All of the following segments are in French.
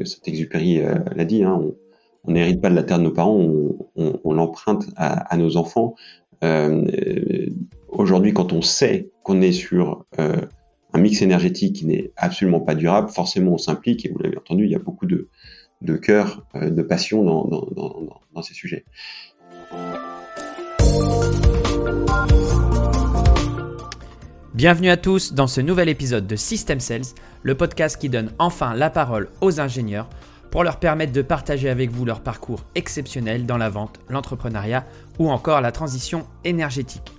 Saint-Exupéry l'a dit, hein, on n'hérite pas de la terre de nos parents, on l'emprunte à nos enfants. Aujourd'hui, quand on sait qu'on est sur un mix énergétique qui n'est absolument pas durable, forcément on s'implique, et vous l'avez entendu, il y a beaucoup de cœur, de passion dans ces sujets. Bienvenue à tous dans ce nouvel épisode de System Sales, le podcast qui donne enfin la parole aux ingénieurs pour leur permettre de partager avec vous leur parcours exceptionnel dans la vente, l'entrepreneuriat ou encore la transition énergétique.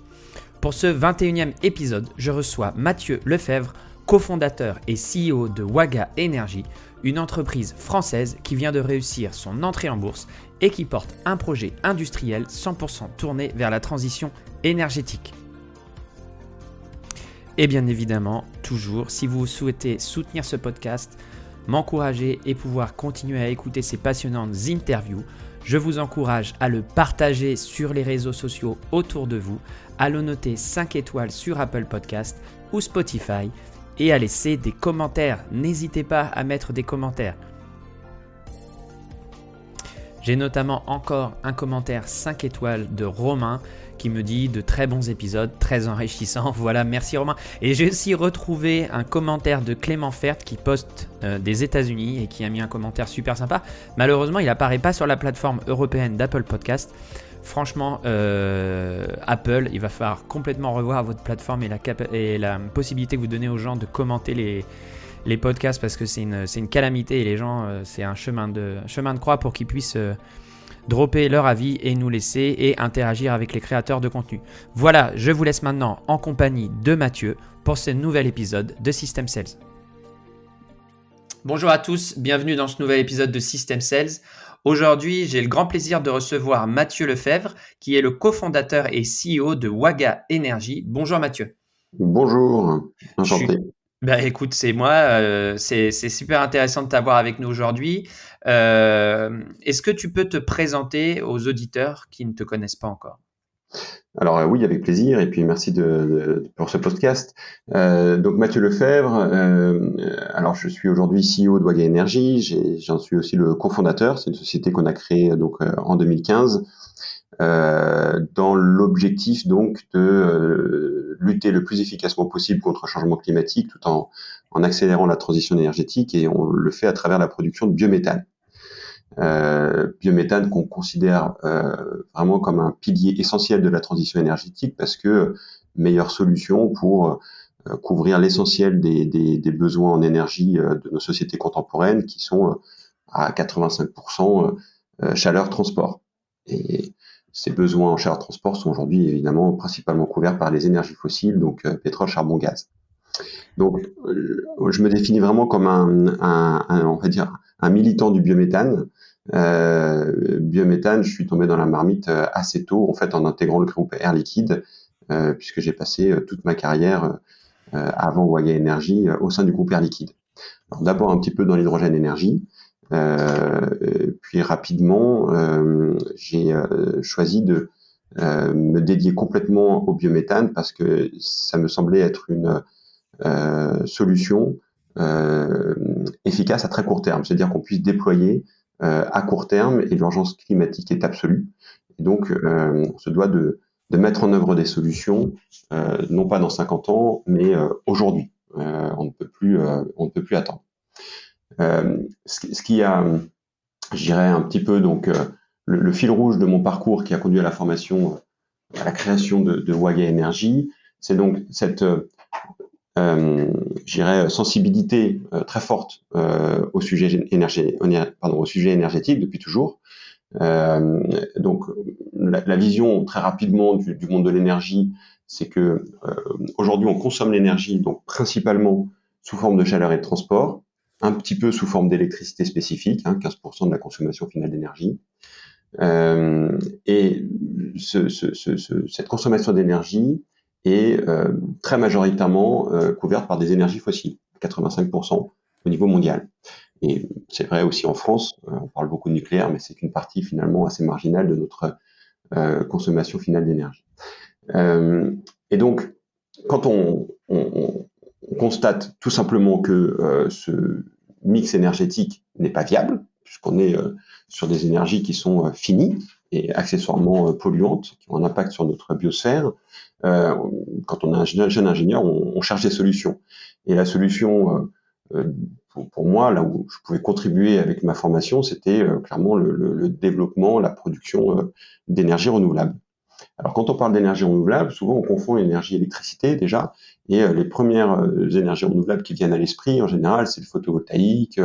Pour ce 21e épisode, je reçois Mathieu Lefebvre, cofondateur et CEO de Waga Energy, une entreprise française qui vient de réussir son entrée en bourse et qui porte un projet industriel 100% tourné vers la transition énergétique. Et bien évidemment, toujours, si vous souhaitez soutenir ce podcast, m'encourager et pouvoir continuer à écouter ces passionnantes interviews, je vous encourage à le partager sur les réseaux sociaux autour de vous, à le noter 5 étoiles sur Apple Podcast ou Spotify et à laisser des commentaires. N'hésitez pas à mettre des commentaires. J'ai notamment encore un commentaire 5 étoiles de Romain qui me dit de très bons épisodes, très enrichissants. Voilà, merci Romain. Et j'ai aussi retrouvé un commentaire de Clément Fert qui poste des États-Unis et qui a mis un commentaire super sympa. Malheureusement, il n'apparaît pas sur la plateforme européenne d'Apple Podcast. Franchement, Apple, il va falloir complètement revoir votre plateforme et la possibilité que vous donnez aux gens de commenter les podcasts parce que c'est une calamité et les gens, c'est un chemin de croix pour qu'ils puissent dropper leur avis et nous laisser et interagir avec les créateurs de contenu. Voilà, je vous laisse maintenant en compagnie de Mathieu pour ce nouvel épisode de System Sales. Bonjour à tous, bienvenue dans ce nouvel épisode de System Sales. Aujourd'hui, j'ai le grand plaisir de recevoir Mathieu Lefebvre, qui est le cofondateur et CEO de Waga Energy. Bonjour Mathieu. Bonjour, enchanté. Écoute, c'est moi, c'est super intéressant de t'avoir avec nous aujourd'hui. Est-ce que tu peux te présenter aux auditeurs qui ne te connaissent pas encore ? Alors oui, avec plaisir, et puis merci pour ce podcast. Donc Mathieu Lefebvre, alors je suis aujourd'hui CEO de Waga Energy, j'en suis aussi le cofondateur, c'est une société qu'on a créée en 2015, dans l'objectif donc de lutter le plus efficacement possible contre le changement climatique tout en accélérant la transition énergétique, et on le fait à travers la production de biométhane. Biométhane qu'on considère vraiment comme un pilier essentiel de la transition énergétique parce que meilleure solution pour couvrir l'essentiel des besoins en énergie de nos sociétés contemporaines qui sont à 85% chaleur-transport. Et ces besoins en chaleur-transport sont aujourd'hui évidemment principalement couverts par les énergies fossiles, donc pétrole, charbon, gaz. Donc je me définis vraiment comme on va dire un militant du biométhane. Biométhane, je suis tombé dans la marmite assez tôt, en fait, en intégrant le groupe Air Liquide, puisque j'ai passé toute ma carrière avant Waga Energy au sein du groupe Air Liquide. Alors, d'abord un petit peu dans l'hydrogène énergie, puis rapidement j'ai choisi de me dédier complètement au biométhane parce que ça me semblait être une solution efficace à très court terme, c'est-à-dire qu'on puisse déployer à court terme, et l'urgence climatique est absolue. Et donc, on se doit de mettre en œuvre des solutions, non pas dans 50 ans, mais aujourd'hui. On ne peut plus attendre. Ce qui a, je dirais, un petit peu donc le fil rouge de mon parcours qui a conduit à la formation, à la création de Waga Energy, c'est donc cette sensibilité très forte au sujet énergétique depuis toujours. Donc la vision très rapidement du monde de l'énergie, c'est que aujourd'hui on consomme l'énergie donc principalement sous forme de chaleur et de transport, un petit peu sous forme d'électricité spécifique, 15% de la consommation finale d'énergie. Et cette consommation d'énergie est très majoritairement couverte par des énergies fossiles, 85% au niveau mondial. Et c'est vrai aussi en France, on parle beaucoup de nucléaire, mais c'est qu'une partie finalement assez marginale de notre consommation finale d'énergie. Et donc, quand on constate tout simplement que ce mix énergétique n'est pas viable, puisqu'on est sur des énergies qui sont finies et accessoirement polluantes, qui ont un impact sur notre biosphère. Quand on est un jeune ingénieur, on cherche des solutions. Et la solution, pour moi, là où je pouvais contribuer avec ma formation, c'était clairement le développement, la production d'énergie renouvelable. Alors quand on parle d'énergie renouvelable, souvent on confond énergie électricité déjà, et les premières énergies renouvelables qui viennent à l'esprit, en général, c'est le photovoltaïque,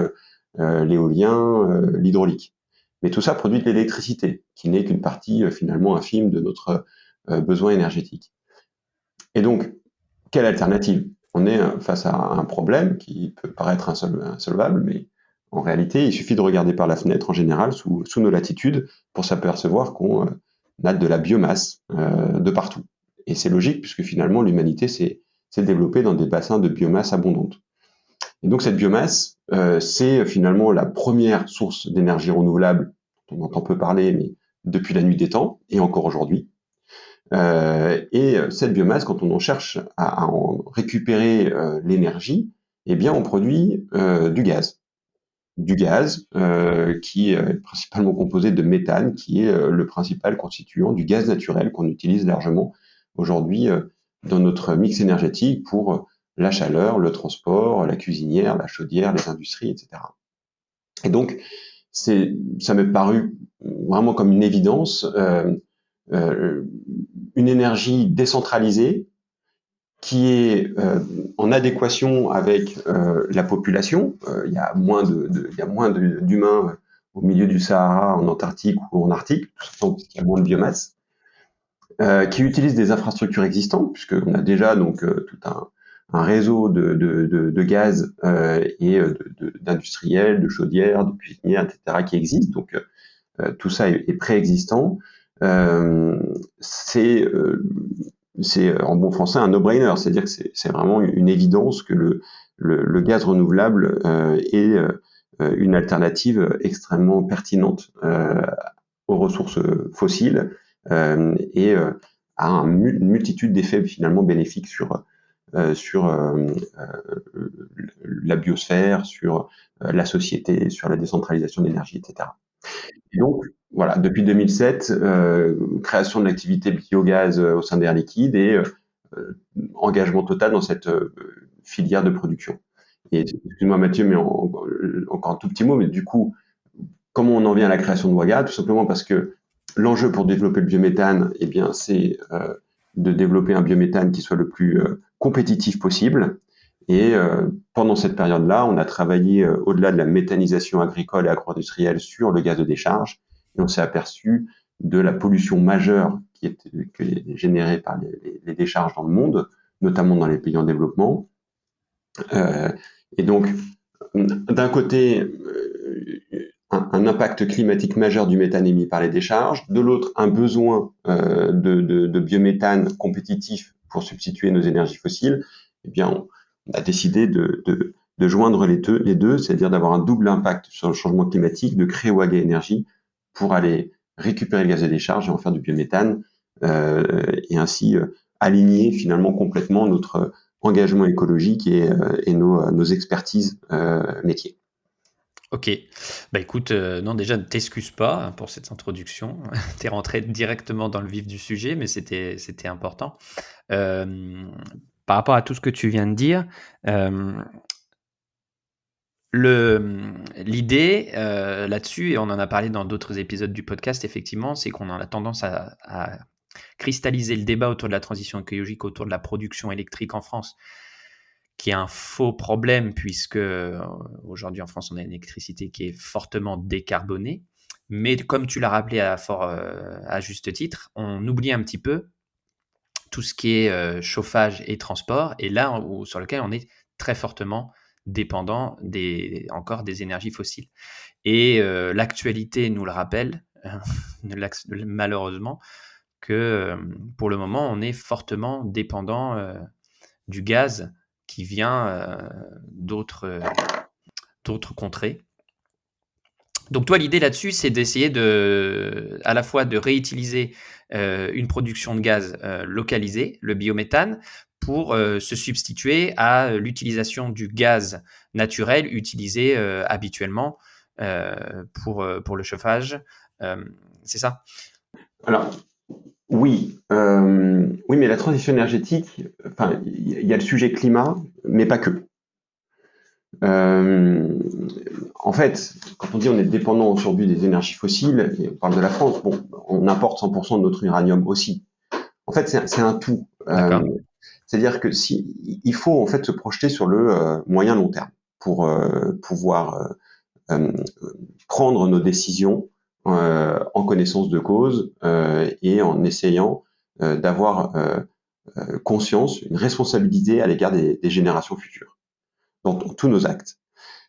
l'éolien, l'hydraulique. Mais tout ça produit de l'électricité, qui n'est qu'une partie finalement infime de notre besoin énergétique. Et donc, quelle alternative? On est face à un problème qui peut paraître insolvable, mais en réalité, il suffit de regarder par la fenêtre, en général, sous nos latitudes, pour s'apercevoir qu'on a de la biomasse de partout. Et c'est logique, puisque finalement, l'humanité s'est développée dans des bassins de biomasse abondantes. Et donc, cette biomasse, c'est finalement la première source d'énergie renouvelable dont on entend peu parler, mais depuis la nuit des temps, et encore aujourd'hui. Et cette biomasse, quand on en cherche à en récupérer l'énergie, eh bien, on produit du gaz. Du gaz qui est principalement composé de méthane, qui est le principal constituant du gaz naturel qu'on utilise largement aujourd'hui dans notre mix énergétique pour la chaleur, le transport, la cuisinière, la chaudière, les industries, etc. Et donc, ça m'est paru vraiment comme une évidence, une énergie décentralisée qui est en adéquation avec la population. Il y a moins d'humains au milieu du Sahara, en Antarctique ou en Arctique, tout simplement parce qu'il y a moins de biomasse, qui utilise des infrastructures existantes, puisqu'on a déjà donc tout un réseau de gaz et d'industriels, de chaudières, de cuisinières, etc. qui existent. Donc tout ça est préexistant. C'est en bon français un no-brainer, c'est-à-dire que c'est vraiment une évidence que le gaz renouvelable est une alternative extrêmement pertinente aux ressources fossiles et a une multitude d'effets finalement bénéfiques sur la biosphère, sur la société, sur la décentralisation de l'énergie, etc. Et donc, voilà, depuis 2007, création de l'activité biogaz au sein d'Air Liquide et engagement total dans cette filière de production. Et excuse-moi Mathieu, mais encore un tout petit mot, mais du coup, comment on en vient à la création de Waga? Tout simplement parce que l'enjeu pour développer le biométhane, eh bien, c'est de développer un biométhane qui soit le plus compétitif possible. Et pendant cette période-là, on a travaillé au-delà de la méthanisation agricole et agro-industrielle sur le gaz de décharge, et on s'est aperçu de la pollution majeure qui est générée par les décharges dans le monde, notamment dans les pays en développement. Et donc, d'un côté, un impact climatique majeur du méthane émis par les décharges, de l'autre, un besoin de biométhane compétitif pour substituer nos énergies fossiles. Eh bien, on a décidé de joindre les deux, c'est-à-dire d'avoir un double impact sur le changement climatique, de créer Waga Énergie pour aller récupérer le gaz de décharge et en faire du biométhane, et ainsi aligner finalement complètement notre engagement écologique et nos expertises métiers. Ok, bah écoute, non déjà ne t'excuse pas pour cette introduction, t'es rentré directement dans le vif du sujet, mais c'était important. Par rapport à tout ce que tu viens de dire, l'idée là-dessus, et on en a parlé dans d'autres épisodes du podcast, effectivement, c'est qu'on a tendance à cristalliser le débat autour de la transition écologique, autour de la production électrique en France, qui est un faux problème, puisque aujourd'hui en France, on a une électricité qui est fortement décarbonée. Mais comme tu l'as rappelé à juste titre, on oublie un petit peu tout ce qui est chauffage et transport, et là sur lequel on est très fortement dépendant encore des énergies fossiles. Et l'actualité nous le rappelle, malheureusement, que pour le moment, on est fortement dépendant du gaz qui vient d'autres contrées. Donc toi, l'idée là-dessus, c'est d'essayer à la fois de réutiliser une production de gaz localisée, le biométhane, pour se substituer à l'utilisation du gaz naturel utilisé habituellement pour le chauffage. C'est ça? Alors, oui, oui, mais la transition énergétique, enfin, il y a le sujet climat, mais pas que. En fait, quand on dit on est dépendant aujourd'hui des énergies fossiles, et on parle de la France, bon, on importe 100% de notre uranium aussi. En fait, c'est un tout. D'accord. C'est-à-dire que il faut en fait se projeter sur le moyen long terme pour pouvoir euh, prendre nos décisions en connaissance de cause et en essayant d'avoir conscience, une responsabilité à l'égard des générations futures dans tous nos actes.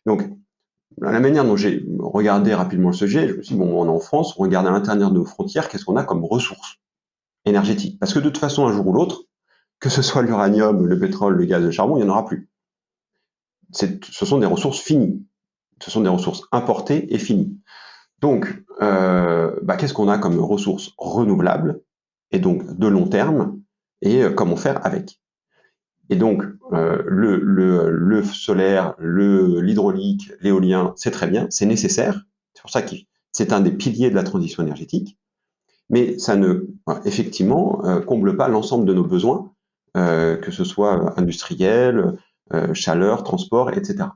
Donc, la manière dont j'ai regardé rapidement le sujet, je me suis dit, bon, on est en France, on regarde à l'intérieur de nos frontières, qu'est-ce qu'on a comme ressources énergétiques. Parce que de toute façon, un jour ou l'autre, que ce soit l'uranium, le pétrole, le gaz, le charbon, il n'y en aura plus. Ce sont des ressources finies. Ce sont des ressources importées et finies. Donc, qu'est-ce qu'on a comme ressources renouvelables et donc de long terme et comment faire avec. Et donc, le solaire, l'hydraulique, l'éolien, c'est très bien, c'est nécessaire. C'est pour ça que c'est un des piliers de la transition énergétique. Mais ça ne, effectivement, comble pas l'ensemble de nos besoins, que ce soit industriel, chaleur, transport, etc.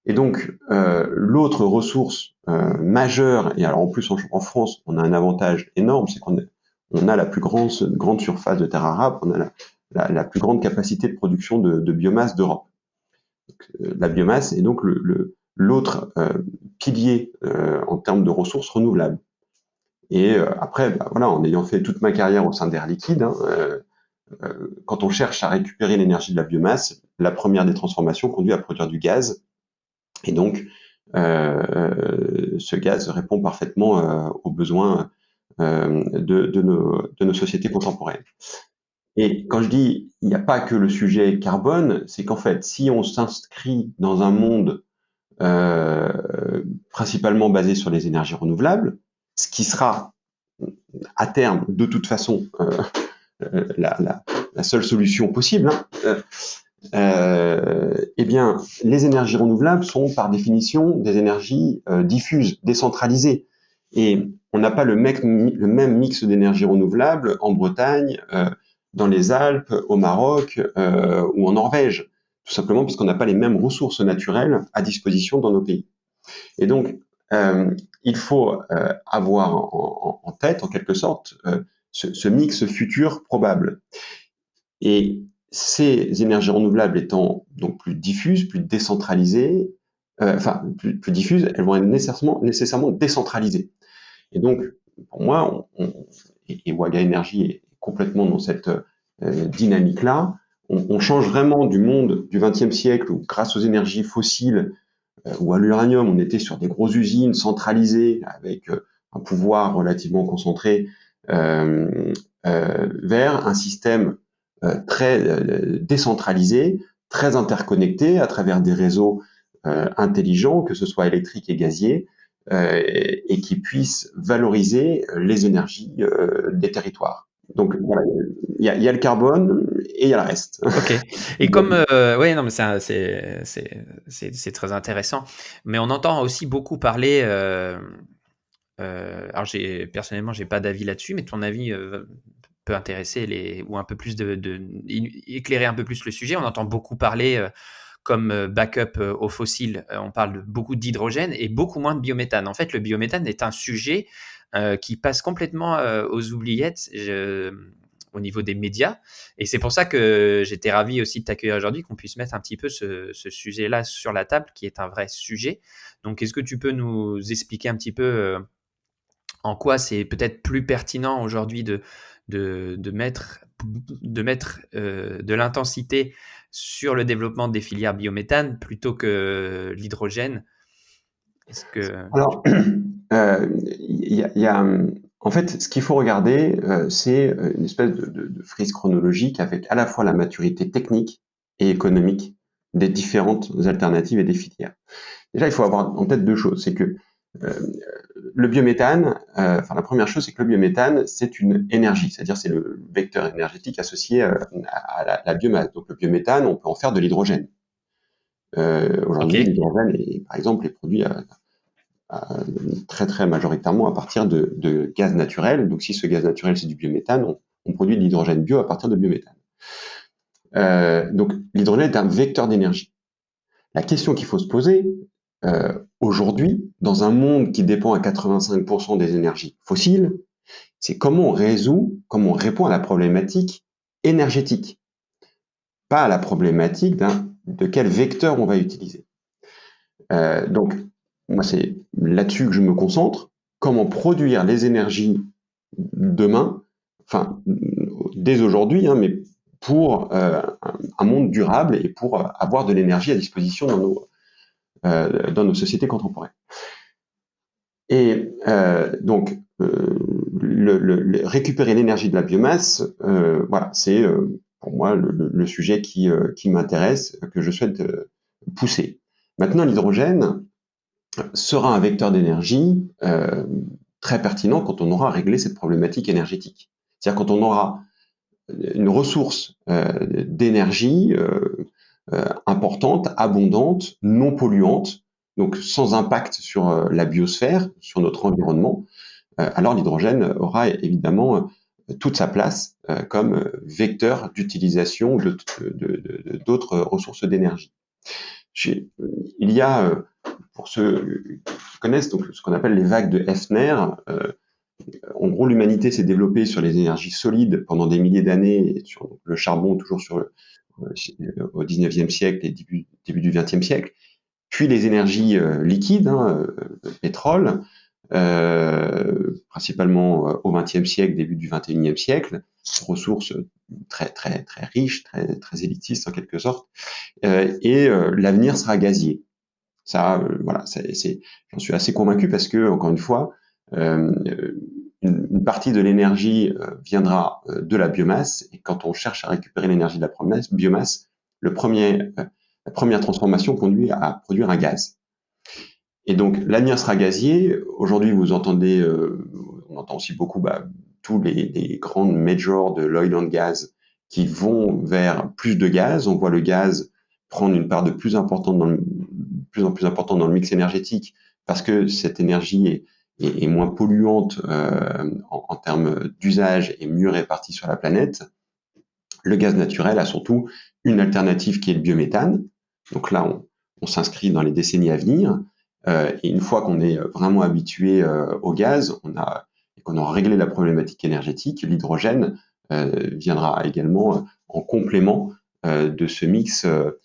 Et donc, l'autre ressource majeure, et alors en plus en France, on a un avantage énorme, c'est qu'on a la plus grande surface de terre arable, on a la plus grande capacité de production de biomasse d'Europe. La biomasse est donc l'autre pilier en termes de ressources renouvelables. Et après, voilà, en ayant fait toute ma carrière au sein d'Air Liquide, quand on cherche à récupérer l'énergie de la biomasse, la première des transformations conduit à produire du gaz. Et donc, ce gaz répond parfaitement aux besoins de nos sociétés contemporaines. Et quand je dis il n'y a pas que le sujet carbone, c'est qu'en fait, si on s'inscrit dans un monde principalement basé sur les énergies renouvelables, ce qui sera à terme de toute façon la seule solution possible, eh bien, les énergies renouvelables sont par définition des énergies diffuses, décentralisées. Et on n'a pas le même mix d'énergie renouvelable en Bretagne, dans les Alpes, au Maroc ou en Norvège, tout simplement parce qu'on n'a pas les mêmes ressources naturelles à disposition dans nos pays. Et donc, il faut avoir en tête, en quelque sorte, ce mix futur probable. Et ces énergies renouvelables étant donc plus diffuses, plus décentralisées, plus diffuses, elles vont être nécessairement décentralisées. Et donc, pour moi, et Waga Energy est complètement dans cette dynamique-là, on change vraiment du monde du XXe siècle où, grâce aux énergies fossiles ou à l'uranium, on était sur des grosses usines centralisées avec un pouvoir relativement concentré, vers un système très décentralisé, très interconnecté à travers des réseaux intelligents, que ce soit électriques et gaziers, et qui puissent valoriser les énergies des territoires. Donc voilà, il y a le carbone et il y a le reste. Ok. Et comme ouais, non, mais c'est très intéressant. Mais on entend aussi beaucoup parler. Alors personnellement, j'ai pas d'avis là-dessus, mais ton avis peut intéresser ou un peu plus éclairer un peu plus le sujet. On entend beaucoup parler comme backup aux fossiles. On parle beaucoup d'hydrogène et beaucoup moins de biométhane. En fait, le biométhane est un sujet qui passe complètement aux oubliettes au niveau des médias. Et c'est pour ça que j'étais ravi aussi de t'accueillir aujourd'hui, qu'on puisse mettre un petit peu ce sujet-là sur la table, qui est un vrai sujet. Donc, est-ce que tu peux nous expliquer un petit peu en quoi c'est peut-être plus pertinent aujourd'hui de mettre de l'intensité sur le développement des filières biométhane plutôt que l'hydrogène? Est-ce que... Alors, en fait, ce qu'il faut regarder, c'est une espèce de frise chronologique avec à la fois la maturité technique et économique des différentes alternatives et des filières. Déjà, il faut avoir en tête deux choses. C'est que le biométhane, la première chose, c'est que le biométhane, c'est une énergie, c'est-à-dire c'est le vecteur énergétique associé à la biomasse. Donc le biométhane, on peut en faire de l'hydrogène. Aujourd'hui, Ok. l'hydrogène, par exemple, est produit très très majoritairement à partir de gaz naturel. Donc si ce gaz naturel c'est du biométhane, on produit de l'hydrogène bio à partir de biométhane. Donc l'hydrogène est un vecteur d'énergie. La question qu'il faut se poser aujourd'hui, dans un monde qui dépend à 85% des énergies fossiles, c'est comment on répond à la problématique énergétique, pas à la problématique de quel vecteur on va utiliser. Donc, moi, c'est là-dessus que je me concentre. Comment produire les énergies demain, enfin, dès aujourd'hui, mais pour un monde durable et pour avoir de l'énergie à disposition dans nos sociétés contemporaines. Et donc, récupérer l'énergie de la biomasse, voilà, c'est pour moi le sujet qui m'intéresse, que je souhaite pousser. Maintenant, l'hydrogène sera un vecteur d'énergie très pertinent quand on aura réglé cette problématique énergétique. C'est-à-dire quand on aura une ressource d'énergie importante, abondante, non polluante, donc sans impact sur la biosphère, sur notre environnement, alors l'hydrogène aura évidemment toute sa place comme vecteur d'utilisation d'autres ressources d'énergie. Il y a, pour ceux qui connaissent, donc, ce qu'on appelle les vagues de Hefner. En gros, l'humanité s'est développée sur les énergies solides pendant des milliers d'années, sur le charbon toujours au 19e siècle et début du 20e siècle, puis les énergies liquides, le pétrole, principalement au 20e siècle, début du 21e siècle, ressources très très très riches, très très élitistes en quelque sorte, et l'avenir sera gazier. Ça, voilà, j'en suis assez convaincu parce que, encore une fois, une partie de l'énergie viendra de la biomasse, et quand on cherche à récupérer l'énergie de la biomasse, la première transformation conduit à produire un gaz. Et donc l'avenir sera gazier. Aujourd'hui, on entend aussi beaucoup tous les grandes majors de l'oil and gas qui vont vers plus de gaz. On voit le gaz prendre une part de plus en plus importante dans le mix énergétique parce que cette énergie est moins polluante en termes d'usage et mieux répartie sur la planète. Le gaz naturel a surtout une alternative qui est le biométhane. Donc là, on s'inscrit dans les décennies à venir. Et une fois qu'on est vraiment habitué au gaz, et qu'on aura réglé la problématique énergétique, l'hydrogène viendra également en complément de ce mix, de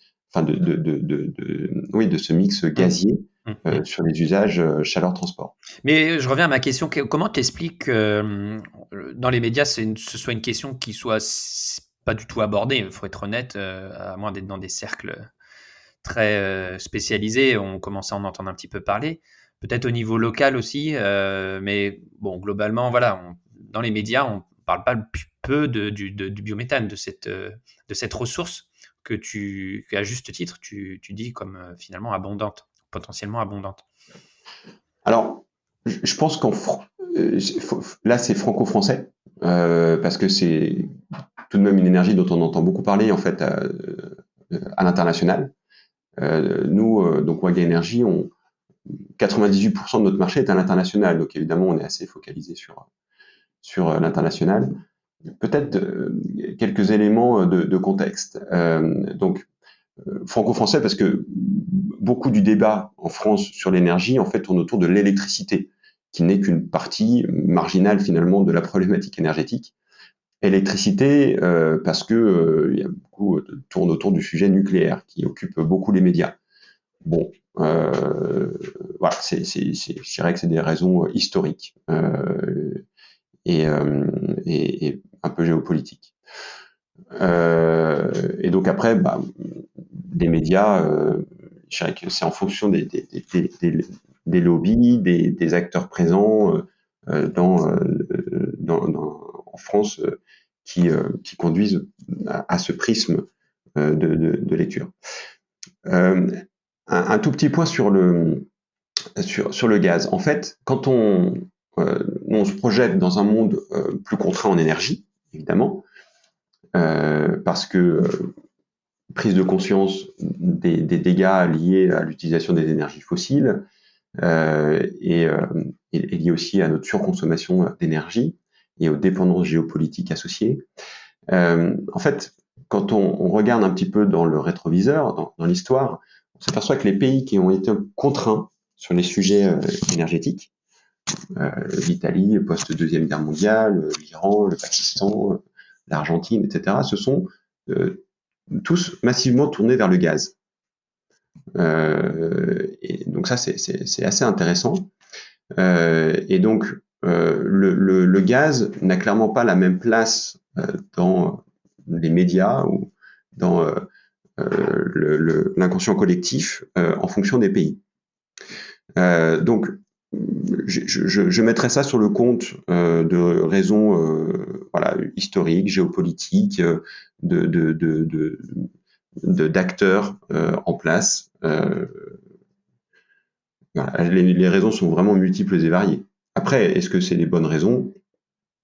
ce mix gazier sur les usages chaleur-transport. Mais je reviens à ma question. Comment t'expliques que dans les médias, ce soit une question qui soit pas du tout abordée? Il faut être honnête, à moins d'être dans des cercles très spécialisés, on commence à en entendre un petit peu parler. Peut-être au niveau local aussi, mais bon, globalement, voilà, dans les médias, on parle pas peu du biométhane, de cette ressource que à juste titre, tu dis comme finalement abondante, potentiellement abondante. Alors, je pense là, c'est franco-français, parce que c'est tout de même une énergie dont on entend beaucoup parler en fait à l'international. Nous, donc Waga Energy, 98% de notre marché est à l'international, donc évidemment on est assez focalisé sur l'international. Peut-être quelques éléments de contexte. Donc franco-français parce que beaucoup du débat en France sur l'énergie en fait tourne autour de l'électricité, qui n'est qu'une partie marginale finalement de la problématique énergétique. Électricité parce que il y a beaucoup tourne autour du sujet nucléaire qui occupe beaucoup les médias. Bon, voilà, je dirais que c'est des raisons historiques et un peu géopolitiques. Et donc après, des médias, je dirais que c'est en fonction des lobbies, des acteurs présents en France qui conduisent à ce prisme de lecture. Un tout petit point sur le gaz. En fait, quand on se projette dans un monde plus contraint en énergie, évidemment, parce que prise de conscience des dégâts liés à l'utilisation des énergies fossiles, et lié aussi à notre surconsommation d'énergie et aux dépendances géopolitiques associées. En fait, quand on regarde un petit peu dans le rétroviseur, dans l'histoire, on s'aperçoit que les pays qui ont été contraints sur les sujets énergétiques, l'Italie post-Deuxième Guerre mondiale, l'Iran, le Pakistan, l'Argentine, etc., se sont tous massivement tournés vers le gaz. Et donc ça, c'est assez intéressant. Et donc, le gaz n'a clairement pas la même place dans les médias ou dans l'inconscient collectif en fonction des pays. Donc, je mettrais ça sur le compte de raisons historiques, géopolitiques, d'acteurs en place. Les raisons sont vraiment multiples et variées. Après, est-ce que c'est les bonnes raisons?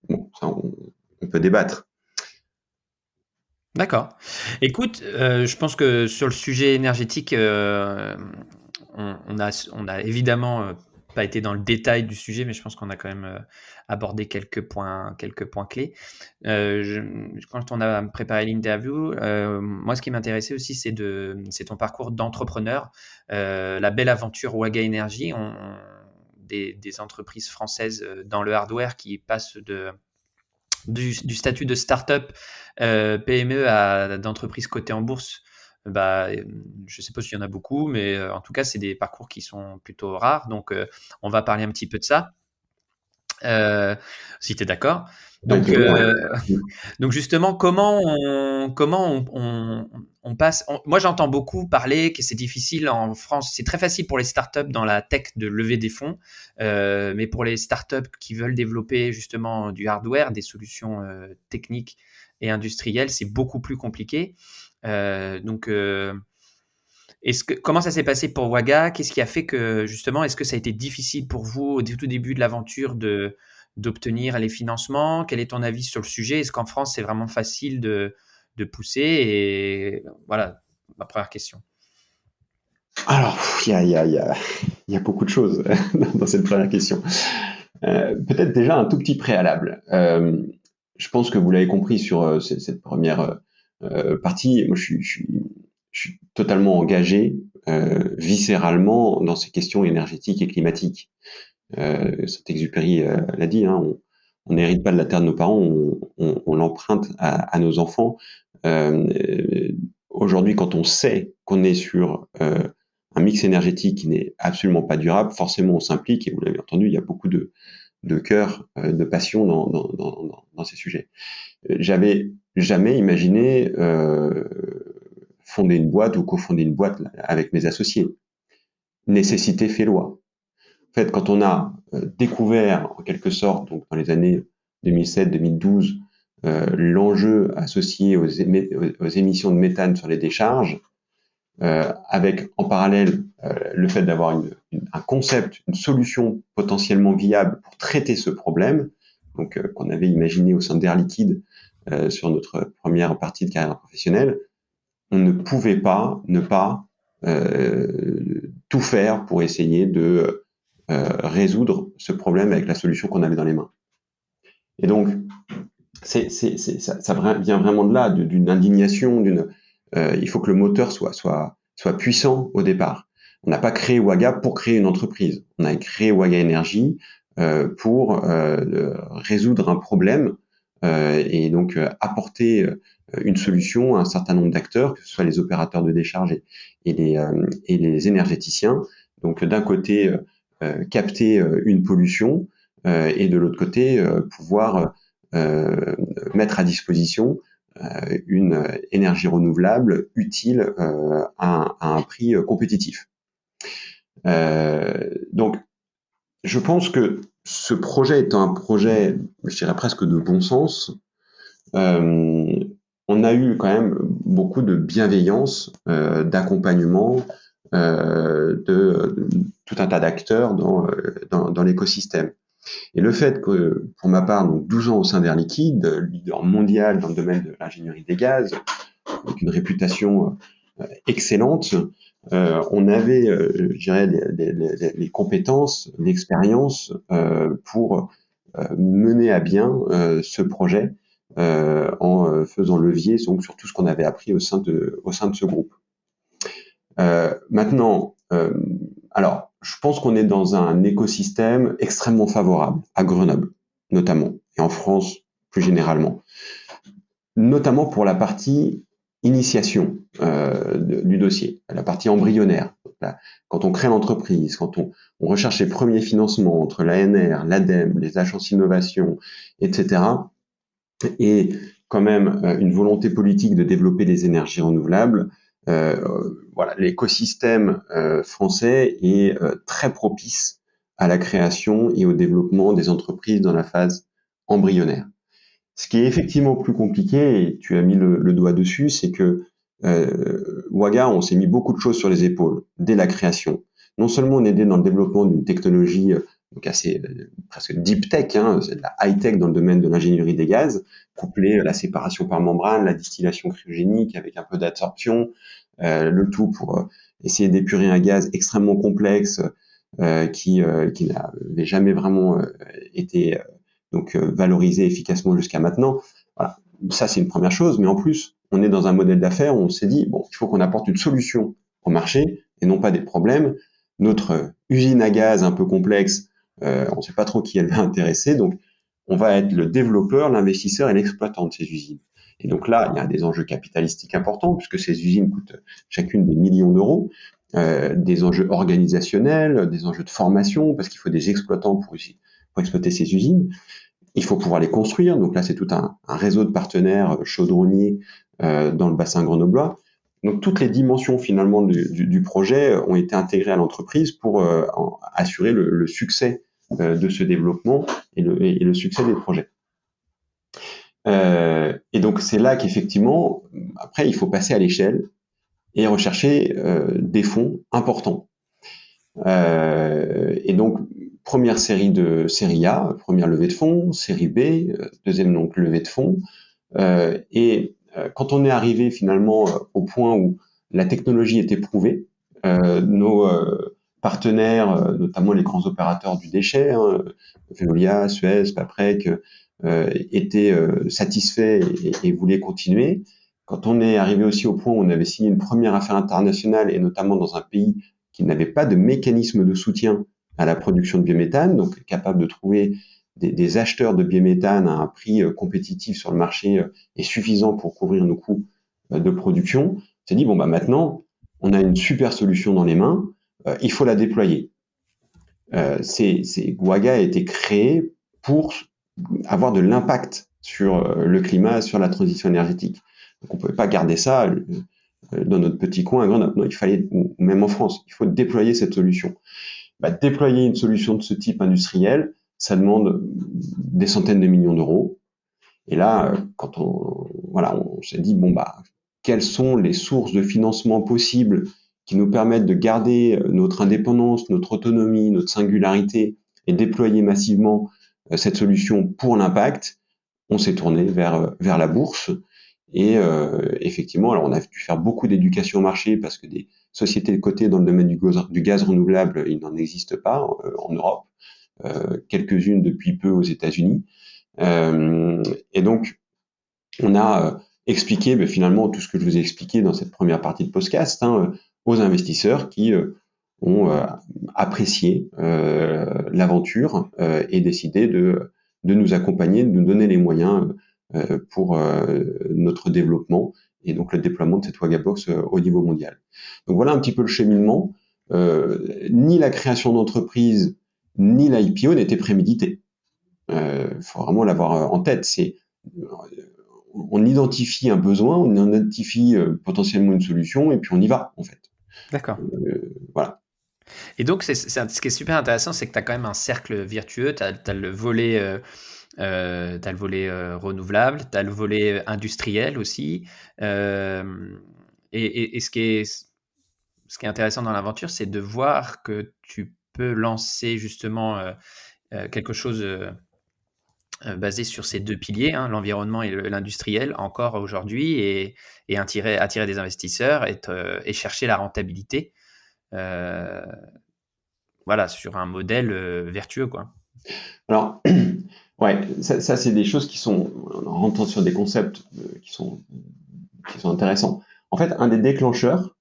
Bon, ça, on peut débattre. D'accord. Écoute, je pense que sur le sujet énergétique, on a évidemment pas été dans le détail du sujet, mais je pense qu'on a quand même abordé quelques points clés. Quand on a préparé l'interview, moi, ce qui m'intéressait aussi, c'est ton parcours d'entrepreneur, la belle aventure Waga Énergie, des entreprises françaises dans le hardware qui passent du statut de start-up PME d'entreprise cotée en bourse. Je ne sais pas s'il y en a beaucoup, mais en tout cas, c'est des parcours qui sont plutôt rares. Donc, on va parler un petit peu de ça, si tu es d'accord. Donc, donc justement, comment on passe. Moi, j'entends beaucoup parler que c'est difficile en France. C'est très facile pour les startups dans la tech de lever des fonds, mais pour les startups qui veulent développer justement du hardware, des solutions techniques et industrielles, c'est beaucoup plus compliqué. Comment ça s'est passé pour Waga? Qu'est-ce qui a fait que justement, est-ce que ça a été difficile pour vous au tout début de l'aventure d'obtenir les financements? Quel est ton avis sur le sujet? Est-ce qu'en France, c'est vraiment facile de pousser? Et voilà, ma première question. Alors, il y a beaucoup de choses dans cette première question. Peut-être déjà un tout petit préalable. Je pense que vous l'avez compris sur cette première partie. Moi, je suis totalement engagé viscéralement dans ces questions énergétiques et climatiques. Saint-Exupéry l'a dit, hein, on n'hérite pas de la terre de nos parents, on l'emprunte à nos enfants. Aujourd'hui, quand on sait qu'on est sur un mix énergétique qui n'est absolument pas durable, forcément on s'implique, et vous l'avez entendu, il y a beaucoup de cœur, de passion dans ces sujets. J'avais jamais imaginé fonder une boîte ou cofonder une boîte avec mes associés. Nécessité fait loi. En fait, quand on a découvert, en quelque sorte, donc dans les années 2007-2012, l'enjeu associé aux émissions de méthane sur les décharges, avec en parallèle le fait d'avoir un concept, une solution potentiellement viable pour traiter ce problème, donc qu'on avait imaginé au sein d'Air Liquide sur notre première partie de carrière professionnelle, on ne pouvait pas ne pas tout faire pour essayer de résoudre ce problème avec la solution qu'on avait dans les mains. Et donc, ça vient vraiment de là, d'une indignation, il faut que le moteur soit puissant au départ. On n'a pas créé Waga pour créer une entreprise. On a créé Waga Énergie pour résoudre un problème et donc apporter une solution à un certain nombre d'acteurs, que ce soit les opérateurs de décharge et les énergéticiens. Donc d'un côté, capter une pollution et de l'autre côté, pouvoir mettre à disposition une énergie renouvelable utile à un prix compétitif. Donc, je pense que ce projet est un projet, je dirais presque de bon sens. On a eu quand même beaucoup de bienveillance, d'accompagnement de tout un tas d'acteurs dans l'écosystème. Et le fait que, pour ma part, donc 12 ans au sein d'Air Liquide, leader mondial dans le domaine de l'ingénierie des gaz, avec une réputation excellente, on avait, je dirais, les compétences, l'expérience pour mener à bien ce projet en faisant levier donc, sur tout ce qu'on avait appris au sein de ce groupe. Maintenant, alors, je pense qu'on est dans un écosystème extrêmement favorable à Grenoble, notamment, et en France plus généralement, notamment pour la partie initiation du dossier, la partie embryonnaire. Là, quand on crée l'entreprise, quand on recherche les premiers financements entre l'ANR, l'ADEME, les agences innovation, etc., et quand même une volonté politique de développer des énergies renouvelables, voilà, l'écosystème français est très propice à la création et au développement des entreprises dans la phase embryonnaire. Ce qui est effectivement plus compliqué, et tu as mis le doigt dessus, c'est que Waga, on s'est mis beaucoup de choses sur les épaules dès la création. Non seulement on est aidé dans le développement d'une technologie donc assez presque deep tech, hein, c'est de la high tech dans le domaine de l'ingénierie des gaz, couplée à la séparation par membrane, la distillation cryogénique avec un peu d'absorption, le tout pour essayer d'épurer un gaz extrêmement complexe qui n'avait jamais vraiment été donc valorisé efficacement jusqu'à maintenant. Voilà. Ça, c'est une première chose, mais en plus, on est dans un modèle d'affaires où on s'est dit, bon, il faut qu'on apporte une solution au marché et non pas des problèmes. Notre usine à gaz un peu complexe, on ne sait pas trop qui elle va intéresser, donc on va être le développeur, l'investisseur et l'exploitant de ces usines. Et donc là, il y a des enjeux capitalistiques importants, puisque ces usines coûtent chacune des millions d'euros, des enjeux organisationnels, des enjeux de formation, parce qu'il faut des exploitants pour exploiter ces usines. Il faut pouvoir les construire. Donc là, c'est tout un réseau de partenaires chaudronniers dans le bassin grenoblois. Donc toutes les dimensions finalement du projet ont été intégrées à l'entreprise pour assurer le succès de ce développement et le succès des projets. Et donc c'est là qu'effectivement, après, il faut passer à l'échelle et rechercher des fonds importants. Et donc, première série A, première levée de fonds, série B, deuxième donc levée de fonds. Quand on est arrivé finalement au point où la technologie était prouvée, nos partenaires, notamment les grands opérateurs du déchet, hein, Veolia, Suez, Paprec, étaient satisfaits et voulaient continuer. Quand on est arrivé aussi au point où on avait signé une première affaire internationale, et notamment dans un pays qui n'avait pas de mécanisme de soutien à la production de biométhane, donc capable de trouver des acheteurs de biométhane à un prix compétitif sur le marché et suffisant pour couvrir nos coûts de production, on s'est dit, bon, bah maintenant, on a une super solution dans les mains, il faut la déployer. Waga a été créé pour avoir de l'impact sur le climat, sur la transition énergétique. Donc on ne pouvait pas garder ça dans notre petit coin à Grenoble. Non, il fallait, même en France, il faut déployer cette solution. Déployer une solution de ce type industriel, ça demande des centaines de millions d'euros. Et là, quand on s'est dit, bon, quelles sont les sources de financement possibles qui nous permettent de garder notre indépendance, notre autonomie, notre singularité et déployer massivement cette solution pour l'impact, on s'est tourné vers la bourse. Et effectivement, alors on a dû faire beaucoup d'éducation au marché parce que des sociétés cotées dans le domaine du gaz renouvelable, il n'en existe pas en Europe, quelques-unes depuis peu aux États-Unis. Et donc, on a expliqué finalement tout ce que je vous ai expliqué dans cette première partie de podcast aux investisseurs qui ont apprécié l'aventure et décidé de nous accompagner, de nous donner les moyens pour notre développement et donc le déploiement de cette Wagabox au niveau mondial. Donc voilà un petit peu le cheminement. Ni la création d'entreprise, ni l'IPO n'était prémédité. Faut vraiment l'avoir en tête. On identifie un besoin, on identifie potentiellement une solution, et puis on y va, en fait. D'accord. Voilà. Et donc, ce qui est super intéressant, c'est que tu as quand même un cercle vertueux. Tu as le volet, renouvelable, tu as le volet industriel aussi. Et ce qui est intéressant dans l'aventure, c'est de voir que tu peux lancer justement quelque chose basé sur ces deux piliers, hein, l'environnement et l'industriel, encore aujourd'hui, et attirer des investisseurs et chercher la rentabilité, voilà, sur un modèle vertueux, quoi. Alors, ouais, ça c'est des choses qui sont, en rentrant sur des concepts qui sont intéressants. En fait, un des déclencheurs,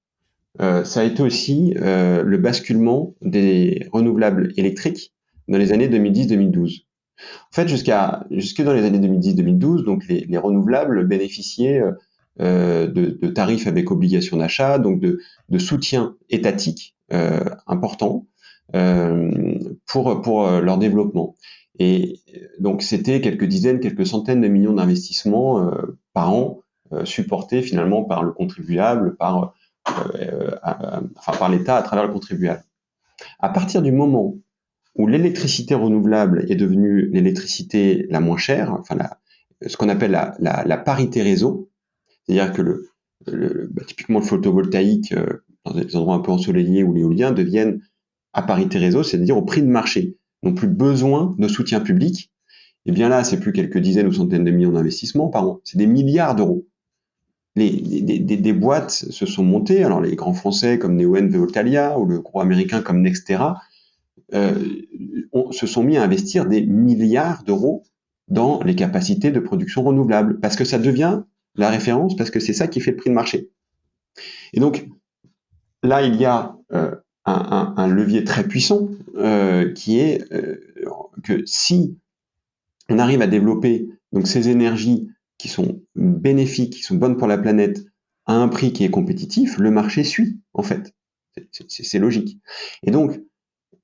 ça a été aussi le basculement des renouvelables électriques dans les années 2010-2012. En fait, jusque dans les années 2010-2012, donc les renouvelables bénéficiaient de tarifs avec obligation d'achat, donc de soutien étatique important pour leur développement. Et donc, c'était quelques dizaines, quelques centaines de millions d'investissements par an supportés finalement par le contribuable, par l'État à travers le contribuable. À partir du moment où l'électricité renouvelable est devenue l'électricité la moins chère, ce qu'on appelle la parité réseau, c'est-à-dire que typiquement le photovoltaïque dans des endroits un peu ensoleillés ou l'éolien deviennent à parité réseau, c'est-à-dire au prix de marché, n'ont plus besoin de soutien public. Et bien là, c'est plus quelques dizaines ou centaines de millions d'investissements par an, c'est des milliards d'euros. Des boîtes se sont montées, alors les grands français comme Neoen, Veolia, ou le gros américain comme Nextera, se sont mis à investir des milliards d'euros dans les capacités de production renouvelable, parce que ça devient la référence, parce que c'est ça qui fait le prix de marché. Et donc, là, il y a un levier très puissant qui est que si on arrive à développer donc ces énergies qui sont bénéfiques, qui sont bonnes pour la planète, à un prix qui est compétitif, le marché suit, en fait. C'est logique. Et donc,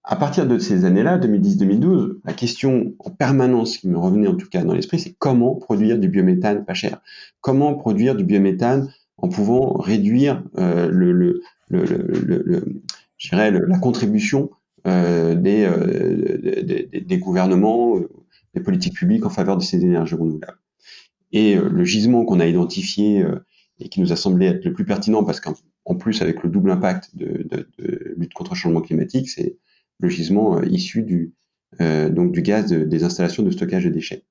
à partir de ces années-là, 2010-2012, la question en permanence qui me revenait en tout cas dans l'esprit, c'est comment produire du biométhane pas cher. Comment produire du biométhane en pouvant réduire la contribution des gouvernements, des politiques publiques en faveur de ces énergies renouvelables. Et le gisement qu'on a identifié et qui nous a semblé être le plus pertinent, parce qu'en plus avec le double impact de lutte contre le changement climatique, c'est le gisement issu du gaz des installations de stockage de déchets.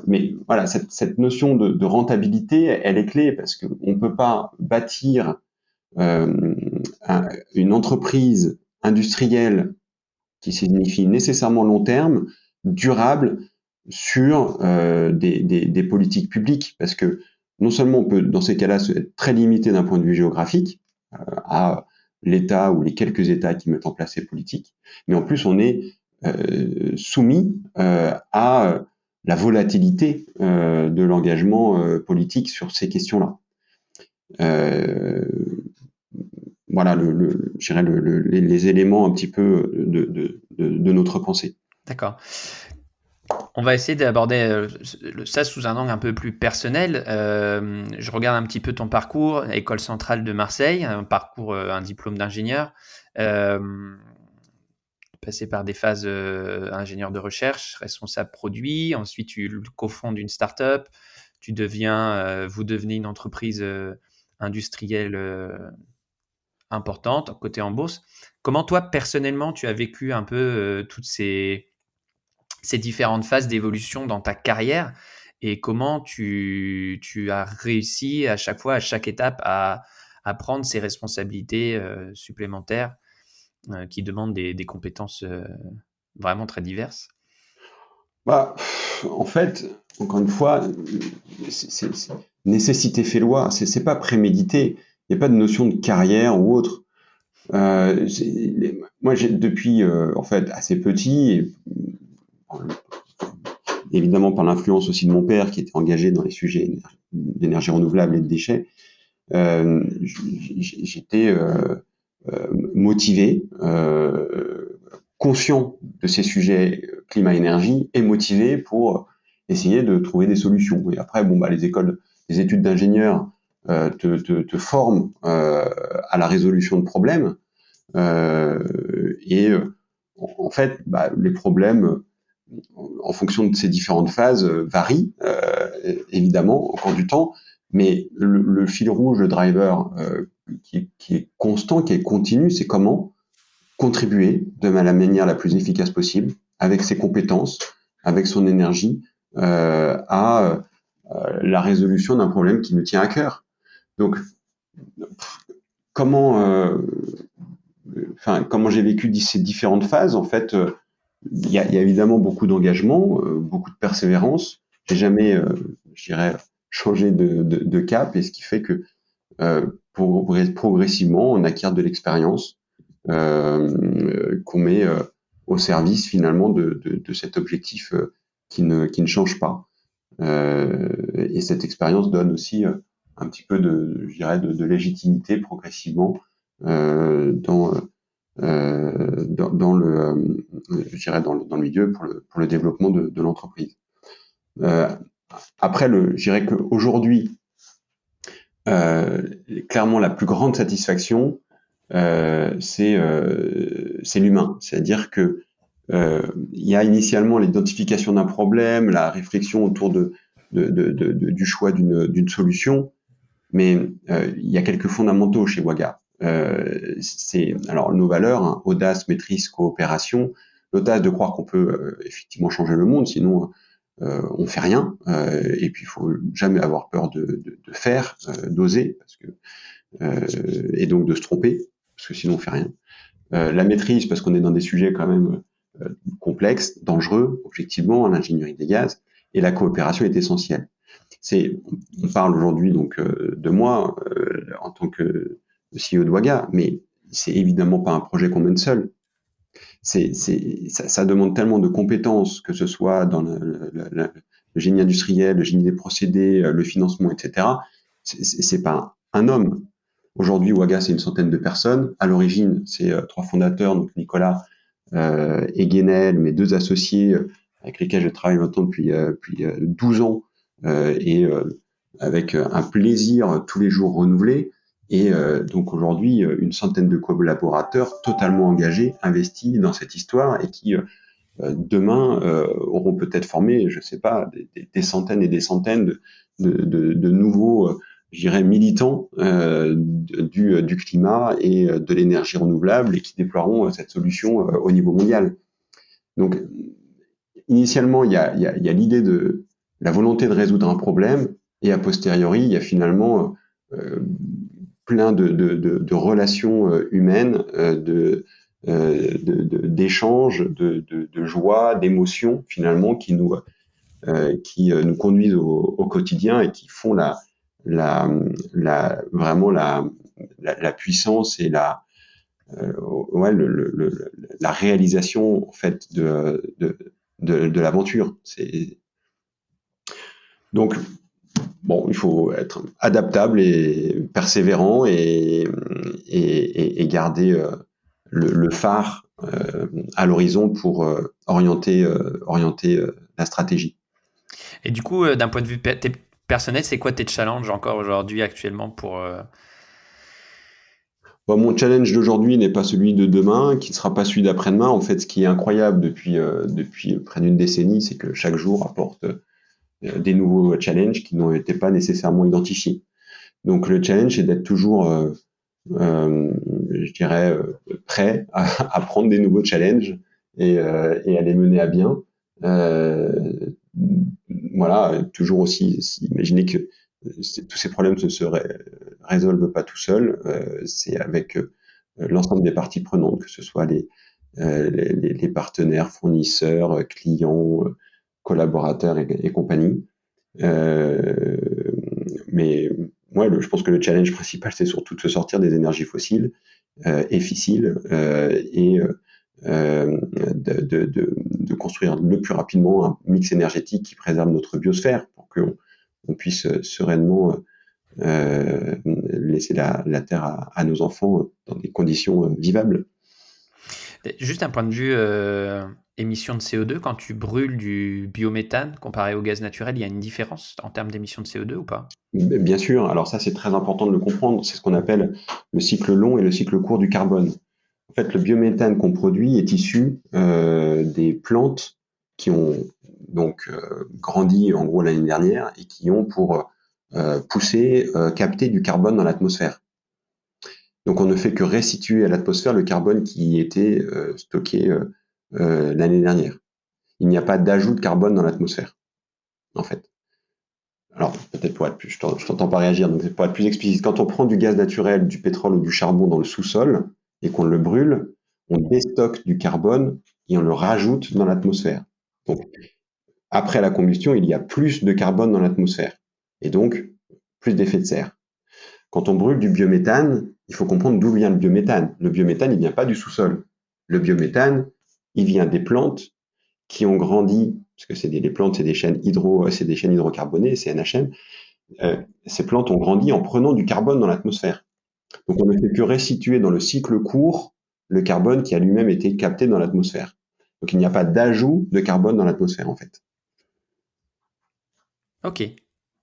Mais voilà, cette notion de rentabilité, elle est clé, parce qu'on ne peut pas bâtir une entreprise industrielle qui signifie nécessairement long terme, durable, sur des politiques publiques, parce que non seulement on peut dans ces cas-là être très limité d'un point de vue géographique à l'État ou les quelques États qui mettent en place ces politiques, mais en plus on est soumis à la volatilité de l'engagement politique sur ces questions-là. Voilà, je dirais les éléments un petit peu de notre pensée. D'accord. On va essayer d'aborder ça sous un angle un peu plus personnel. Je regarde un petit peu ton parcours, École centrale de Marseille, un diplôme d'ingénieur, passé par des phases ingénieur de recherche, responsable produit, ensuite tu cofondes une start-up, vous devenez une entreprise industrielle importante, cotée en bourse. Comment toi, personnellement, tu as vécu un peu toutes ces différentes phases d'évolution dans ta carrière, et comment tu as réussi à chaque fois, à chaque étape, à prendre ces responsabilités supplémentaires qui demandent des compétences vraiment très diverses? En fait, encore une fois, nécessité fait loi, c'est pas prémédité, il n'y a pas de notion de carrière ou autre. Moi, depuis en fait assez petit, et, évidemment par l'influence aussi de mon père qui était engagé dans les sujets d'énergie renouvelable et de déchets, j'étais motivé, conscient de ces sujets climat-énergie et motivé pour essayer de trouver des solutions. Et après, les études d'ingénieur te forment à la résolution de problèmes. En fait, les problèmes, en fonction de ces différentes phases, varient évidemment au cours du temps, mais le fil rouge, le driver qui est constant, qui est continu, c'est comment contribuer de la manière la plus efficace possible avec ses compétences avec son énergie à la résolution d'un problème qui nous tient à cœur. Donc, comment j'ai vécu ces différentes phases, en fait, il y a évidemment beaucoup d'engagement, beaucoup de persévérance. J'ai jamais, je dirais, changé de cap, et ce qui fait que progressivement, on acquiert de l'expérience qu'on met au service finalement de cet objectif qui ne change pas. Et cette expérience donne aussi un petit peu je dirais, de légitimité progressivement dans je dirais dans le milieu pour le développement de l'entreprise. Après, je dirais qu'aujourd'hui, clairement, la plus grande satisfaction, c'est l'humain. C'est-à-dire que il y a initialement l'identification d'un problème, la réflexion autour du choix d'une solution, mais il y a quelques fondamentaux chez Waga. Alors nos valeurs, hein, audace, maîtrise, coopération. L'audace de croire qu'on peut effectivement changer le monde, sinon on fait rien. Et puis il faut jamais avoir peur de faire, d'oser, parce que et donc de se tromper, parce que sinon on fait rien. La maîtrise, parce qu'on est dans des sujets quand même complexes, dangereux, objectivement, l'ingénierie des gaz, et la coopération est essentielle. On parle aujourd'hui donc de moi en tant que CEO de Waga, mais c'est évidemment pas un projet qu'on mène seul. Ça demande tellement de compétences, que ce soit dans le génie industriel, le génie des procédés, le financement, etc. C'est pas un homme. Aujourd'hui, Waga, c'est une centaine de personnes. À l'origine, c'est 3 fondateurs, donc Nicolas et Guénel, mes 2 associés avec lesquels je travaille maintenant depuis 12 ans, et avec un plaisir tous les jours renouvelé. Et donc aujourd'hui, une centaine de collaborateurs totalement engagés, investis dans cette histoire, et qui demain auront peut-être formé, je sais pas, des centaines et des centaines de nouveaux, je dirais, militants du climat et de l'énergie renouvelable, et qui déploieront cette solution au niveau mondial. Donc, initialement, il y a l'idée de la volonté de résoudre un problème, et a posteriori, il y a finalement plein de relations humaines, d'échanges, de joie, d'émotions, finalement, qui nous conduisent au quotidien, et qui font vraiment la puissance et la réalisation, en fait, de l'aventure. Donc, bon, il faut être adaptable et persévérant, et garder le phare à l'horizon pour orienter la stratégie. Et du coup, d'un point de vue personnel, c'est quoi tes challenges encore aujourd'hui, actuellement, pour... Mon challenge d'aujourd'hui n'est pas celui de demain, qui ne sera pas celui d'après-demain. En fait, ce qui est incroyable depuis près d'une décennie, c'est que chaque jour apporte des nouveaux challenges qui n'ont été pas nécessairement identifiés. Donc le challenge, c'est d'être toujours, je dirais, prêt à prendre des nouveaux challenges et à les mener à bien. Voilà, toujours aussi imaginer que tous ces problèmes ne se résolvent pas tout seuls. C'est avec l'ensemble des parties prenantes, que ce soit les partenaires, fournisseurs, clients, collaborateurs et compagnie. Mais moi, je pense que le challenge principal, c'est surtout de se sortir des énergies fossiles et fissiles, et de construire le plus rapidement un mix énergétique qui préserve notre biosphère, pour qu'on puisse sereinement laisser la Terre à nos enfants dans des conditions vivables. Juste un point de vue émissions de CO2, quand tu brûles du biométhane comparé au gaz naturel, il y a une différence en termes d'émissions de CO2 ou pas? Bien sûr, alors ça, c'est très important de le comprendre. C'est ce qu'on appelle le cycle long et le cycle court du carbone. En fait, le biométhane qu'on produit est issu des plantes qui ont donc grandi en gros l'année dernière, et qui ont pour capter du carbone dans l'atmosphère. Donc on ne fait que restituer à l'atmosphère le carbone qui était stocké l'année dernière. il n'y a pas d'ajout de carbone dans l'atmosphère, en fait. Alors, peut-être pour être plus, je t'entends pas réagir, donc pour être plus explicite, quand on prend du gaz naturel, du pétrole ou du charbon dans le sous-sol et qu'on le brûle, on déstocke du carbone et on le rajoute dans l'atmosphère. Donc, après la combustion, il y a plus de carbone dans l'atmosphère et donc plus d'effet de serre. Quand on brûle du biométhane, il faut comprendre d'où vient le biométhane. Le biométhane, il vient pas du sous-sol. Le biométhane, il vient des plantes qui ont grandi, parce que les plantes, c'est des chaînes hydrocarbonées, c'est NHN. Ces plantes ont grandi en prenant du carbone dans l'atmosphère. Donc on ne fait que restituer dans le cycle court le carbone qui a lui-même été capté dans l'atmosphère. Donc il n'y a pas d'ajout de carbone dans l'atmosphère en fait. Ok.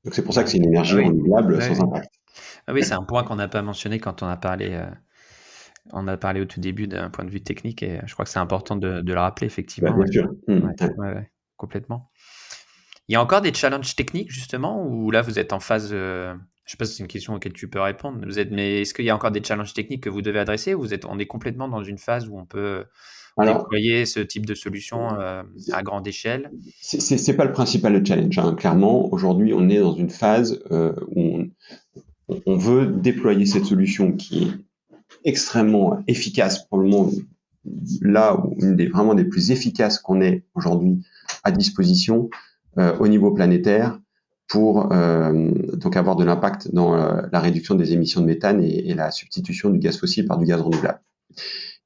Donc c'est pour ça que c'est une énergie renouvelable sans impact. Ah oui, c'est un point qu'on n'a pas mentionné quand on a parlé au tout début d'un point de vue technique et je crois que c'est important de le rappeler effectivement. Bien sûr. Ouais, complètement. Il y a encore des challenges techniques justement ou là vous êtes en phase, je ne sais pas si c'est une question auquel tu peux répondre, mais est-ce qu'il y a encore des challenges techniques que vous devez adresser ou on est complètement dans une phase où on peut déployer ce type de solution à grande échelle? C'est pas le principal challenge, hein. Clairement, aujourd'hui, on est dans une phase où on veut déployer cette solution qui est extrêmement efficace, probablement là où vraiment des plus efficaces qu'on ait aujourd'hui à disposition au niveau planétaire pour donc avoir de l'impact dans la réduction des émissions de méthane et la substitution du gaz fossile par du gaz renouvelable.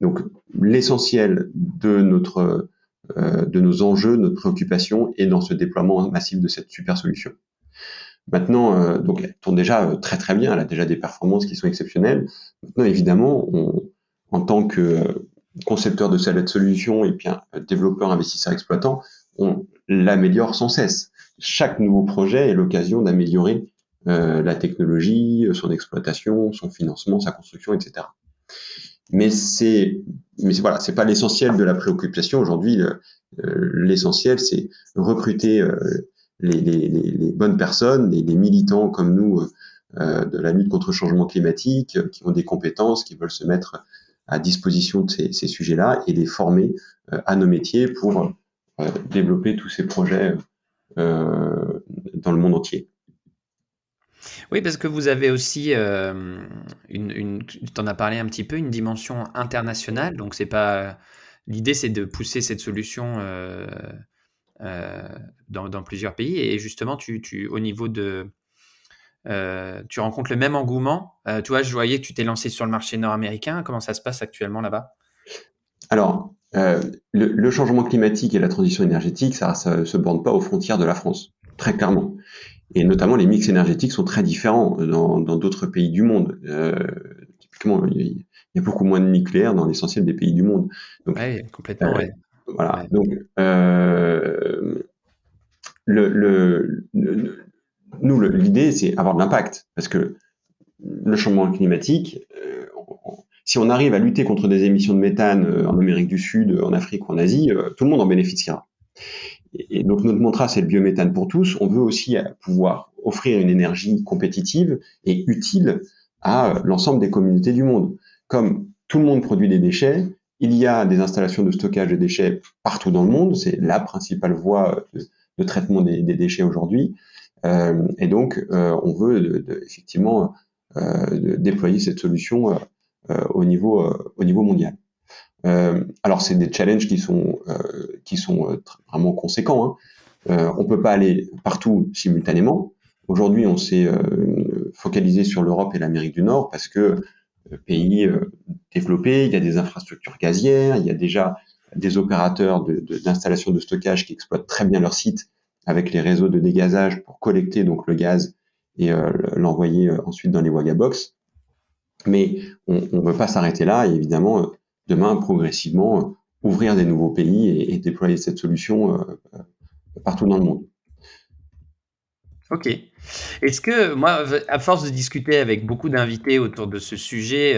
Donc l'essentiel de nos enjeux, de notre préoccupation est dans ce déploiement massif de cette super solution. Maintenant, donc elle tourne déjà très très bien, elle a déjà des performances qui sont exceptionnelles. Maintenant, évidemment, en tant que concepteur de cette solution et puis un développeur, investisseur, exploitant, on l'améliore sans cesse. Chaque nouveau projet est l'occasion d'améliorer la technologie, son exploitation, son financement, sa construction, etc. Mais voilà, c'est pas l'essentiel de la préoccupation. Aujourd'hui, l'essentiel, c'est recruter les bonnes personnes, les militants comme nous de la lutte contre le changement climatique, qui ont des compétences, qui veulent se mettre à disposition de ces sujets-là et les former à nos métiers pour développer tous ces projets dans le monde entier. Oui, parce que vous avez aussi, tu en as parlé un petit peu, une dimension internationale. Donc, l'idée, c'est de pousser cette solution dans plusieurs pays. Et justement, au niveau tu rencontres le même engouement. Tu vois, je voyais que tu t'es lancé sur le marché nord-américain. Comment ça se passe actuellement là-bas? Alors, le changement climatique et la transition énergétique, ça se borne pas aux frontières de la France, très clairement. Et notamment, les mix énergétiques sont très différents dans d'autres pays du monde. Typiquement, il y a beaucoup moins de nucléaire dans l'essentiel des pays du monde. Donc, Oui, complètement, ouais. voilà. Ouais. Donc, nous, l'idée, c'est avoir de l'impact, parce que le changement climatique, si on arrive à lutter contre des émissions de méthane en Amérique du Sud, en Afrique ou en Asie, tout le monde en bénéficiera. Et donc notre mantra, c'est le biométhane pour tous. On veut aussi pouvoir offrir une énergie compétitive et utile à l'ensemble des communautés du monde. Comme tout le monde produit des déchets, il y a des installations de stockage de déchets partout dans le monde. C'est la principale voie de traitement des déchets aujourd'hui. Et donc, on veut effectivement déployer cette solution au niveau mondial. Alors c'est des challenges qui sont vraiment conséquents, hein. On peut pas aller partout simultanément. Aujourd'hui, on s'est focalisé sur l'Europe et l'Amérique du Nord parce que pays développés, il y a des infrastructures gazières, il y a déjà des opérateurs d'installations de stockage qui exploitent très bien leur site avec les réseaux de dégazage pour collecter donc le gaz et l'envoyer ensuite dans les Wagabox. Mais on ne veut pas s'arrêter là et évidemment demain progressivement ouvrir des nouveaux pays et déployer cette solution partout dans le monde. Ok. Est-ce que moi, à force de discuter avec beaucoup d'invités autour de ce sujet,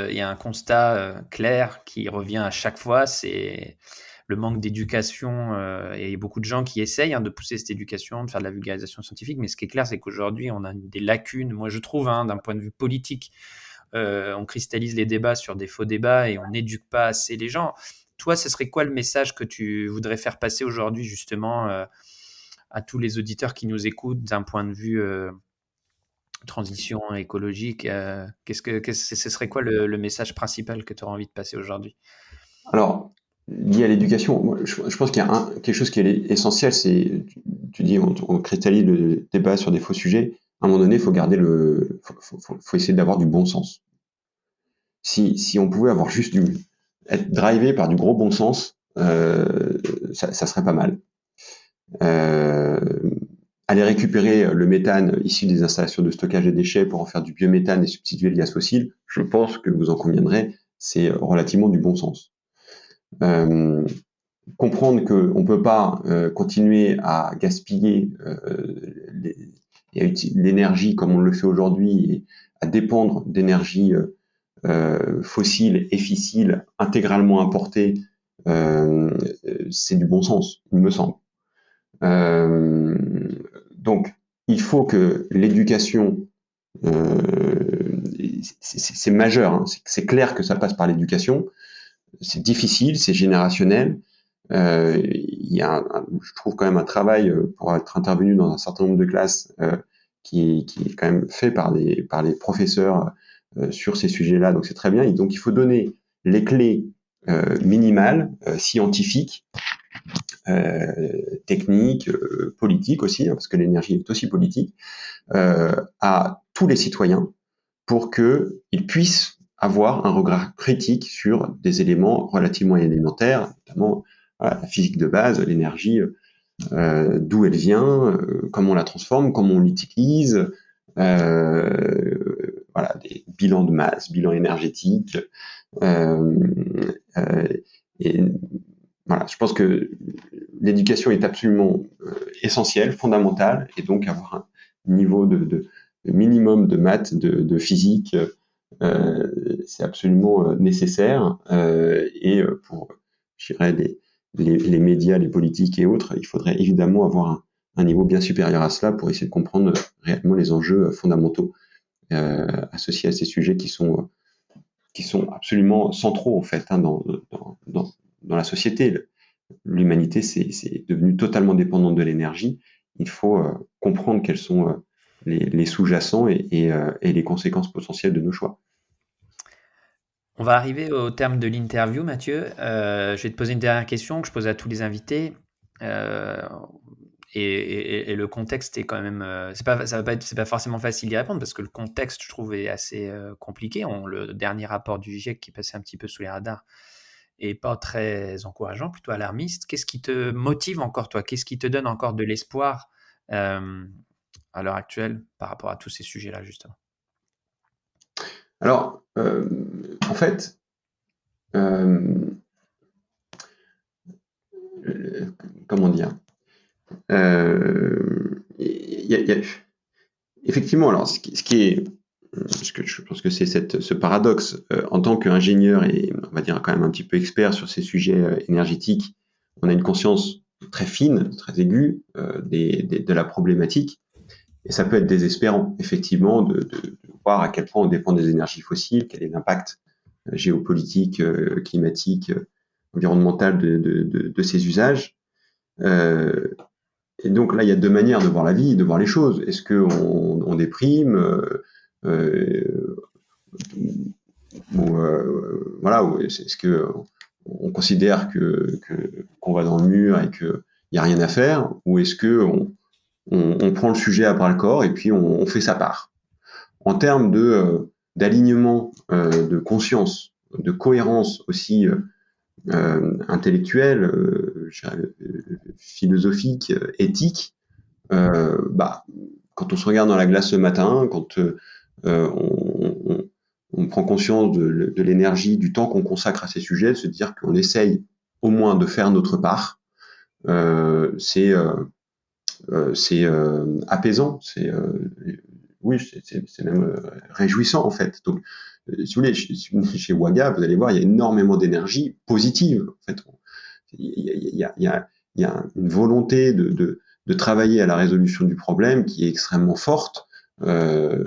il y a un constat clair qui revient à chaque fois, c'est le manque d'éducation et beaucoup de gens qui essayent de pousser cette éducation, de faire de la vulgarisation scientifique. Mais ce qui est clair, c'est qu'aujourd'hui, on a des lacunes, moi je trouve, d'un point de vue politique. On cristallise les débats sur des faux débats et on n'éduque pas assez les gens. toi, ce serait quoi le message que tu voudrais faire passer aujourd'hui, justement, à tous les auditeurs qui nous écoutent d'un point de vue transition écologique? Ce serait quoi le message principal que tu auras envie de passer aujourd'hui? Alors, lié à l'éducation, moi, je pense qu'il y a quelque chose qui est essentiel, c'est, tu dis, on cristallise le débat sur des faux sujets. À un moment donné, il faut garder faut essayer d'avoir du bon sens. Si on pouvait avoir juste être drivé par du gros bon sens, ça serait pas mal. Aller récupérer le méthane issu des installations de stockage des déchets pour en faire du biométhane et substituer le gaz fossile, je pense que vous en conviendrez, c'est relativement du bon sens. Comprendre qu'on ne peut pas continuer à gaspiller l'énergie comme on le fait aujourd'hui et à dépendre d'énergie fossiles et fissiles intégralement importées, c'est du bon sens, il me semble. Donc, il faut que l'éducation, c'est majeur, hein, c'est clair que ça passe par l'éducation, c'est difficile, c'est générationnel. Il y a, je trouve quand même un travail pour être intervenu dans un certain nombre de classes qui est quand même fait par les professeurs sur ces sujets-là, donc c'est très bien. Et donc il faut donner les clés minimales, scientifiques, techniques, politiques aussi, hein, parce que l'énergie est aussi politique, à tous les citoyens pour qu'ils puissent avoir un regard critique sur des éléments relativement élémentaires, notamment la physique de base, l'énergie, d'où elle vient, comment on la transforme, comment on l'utilise, voilà, des bilans de masse, bilans énergétiques, et voilà, je pense que l'éducation est absolument essentielle, fondamentale, et donc avoir un niveau de minimum de maths, de physique, c'est absolument nécessaire. Et pour, je dirais, les médias, les politiques et autres, il faudrait évidemment avoir un niveau bien supérieur à cela pour essayer de comprendre réellement les enjeux fondamentaux associés à ces sujets qui sont absolument centraux en fait dans la société. L'humanité c'est devenu totalement dépendante de l'énergie. Il faut comprendre quels sont les sous-jacents et les conséquences potentielles de nos choix. On va arriver au terme de l'interview, Mathieu. Je vais te poser une dernière question que je pose à tous les invités. Et le contexte est quand même, c'est pas forcément facile d'y répondre parce que le contexte, je trouve, est assez compliqué. Le dernier rapport du GIEC qui passait un petit peu sous les radars est pas très encourageant, plutôt alarmiste. Qu'est-ce qui te motive encore, toi? Qu'est-ce qui te donne encore de l'espoir à l'heure actuelle par rapport à tous ces sujets-là, justement? Alors, en fait, comment dire, effectivement, alors ce qui est, parce que je pense que c'est ce paradoxe, en tant qu'ingénieur et on va dire quand même un petit peu expert sur ces sujets énergétiques, on a une conscience très fine, très aiguë de la problématique, et ça peut être désespérant, effectivement, de voir à quel point on dépend des énergies fossiles, quel est l'impact géopolitique, climatique, environnemental de ces usages. Et donc là, il y a deux manières de voir la vie, de voir les choses. Est-ce qu'on déprime voilà, ou est-ce que on considère qu'on va dans le mur et qu'il n'y a rien à faire, ou est-ce que on prend le sujet à bras le corps et puis on fait sa part. En termes d'alignement, de conscience, de cohérence aussi intellectuelle, philosophique, éthique, quand on se regarde dans la glace ce matin, quand on prend conscience de l'énergie, du temps qu'on consacre à ces sujets, de se dire qu'on essaye au moins de faire notre part, c'est apaisant, oui, c'est même réjouissant en fait. Donc, si vous voulez, chez Waga, vous allez voir, il y a énormément d'énergie positive. En fait, il y a une volonté de travailler à la résolution du problème qui est extrêmement forte. Je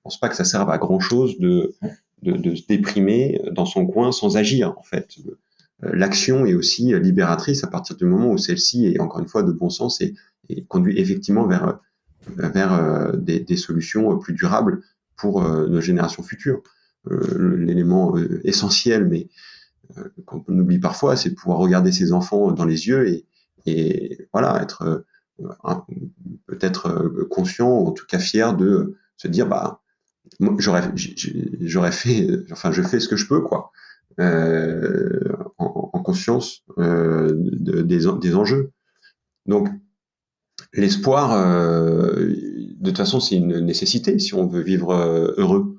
pense pas que ça serve à grand chose de se déprimer dans son coin sans agir. En fait, l'action est aussi libératrice à partir du moment où celle-ci est encore une fois de bon sens et conduit effectivement vers des solutions plus durables pour nos générations futures. L'élément essentiel, mais qu'on oublie parfois, c'est de pouvoir regarder ses enfants dans les yeux et voilà, être peut-être conscient, ou en tout cas fier de se dire, moi, je fais ce que je peux, quoi, en conscience des enjeux. Donc, l'espoir, de toute façon, c'est une nécessité si on veut vivre heureux.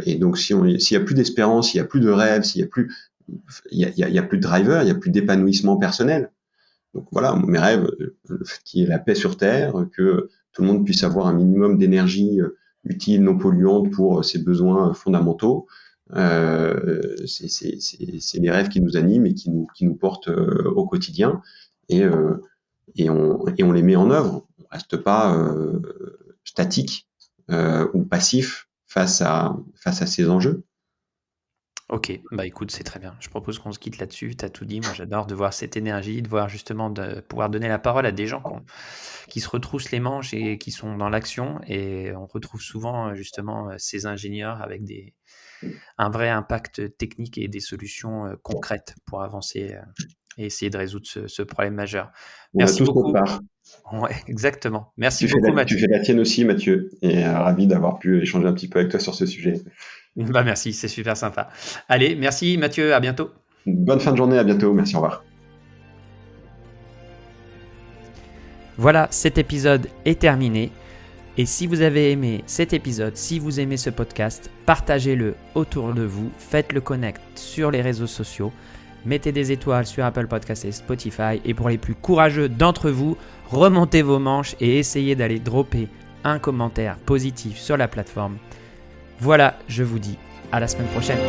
Et donc, s'il y a plus d'espérance, il y a plus de rêve, il y a plus de driver, il y a plus d'épanouissement personnel. Donc voilà, mes rêves, qu'il y ait la paix sur Terre, que tout le monde puisse avoir un minimum d'énergie utile, non polluante pour ses besoins fondamentaux. C'est les rêves qui nous animent et qui nous portent au quotidien. Et on les met en œuvre. On reste pas statique ou passif face à ces enjeux. Ok, écoute, c'est très bien. Je propose qu'on se quitte là-dessus. Tu as tout dit. Moi, j'adore de voir cette énergie, de voir justement de pouvoir donner la parole à des gens qui se retroussent les manches et qui sont dans l'action. Et on retrouve souvent justement ces ingénieurs avec un vrai impact technique et des solutions concrètes pour avancer et essayer de résoudre ce problème majeur. Merci beaucoup. Ouais, exactement. Merci beaucoup, Mathieu. Tu fais la tienne aussi, Mathieu, et ravi d'avoir pu échanger un petit peu avec toi sur ce sujet. Merci, c'est super sympa. Allez, merci Mathieu, à bientôt. Bonne fin de journée, à bientôt, merci, au revoir. Voilà, cet épisode est terminé. Et si vous avez aimé cet épisode, si vous aimez ce podcast, partagez-le autour de vous, faites-le connaître sur les réseaux sociaux, mettez des étoiles sur Apple Podcasts et Spotify. Et pour les plus courageux d'entre vous, remontez vos manches et essayez d'aller dropper un commentaire positif sur la plateforme. Voilà, je vous dis à la semaine prochaine.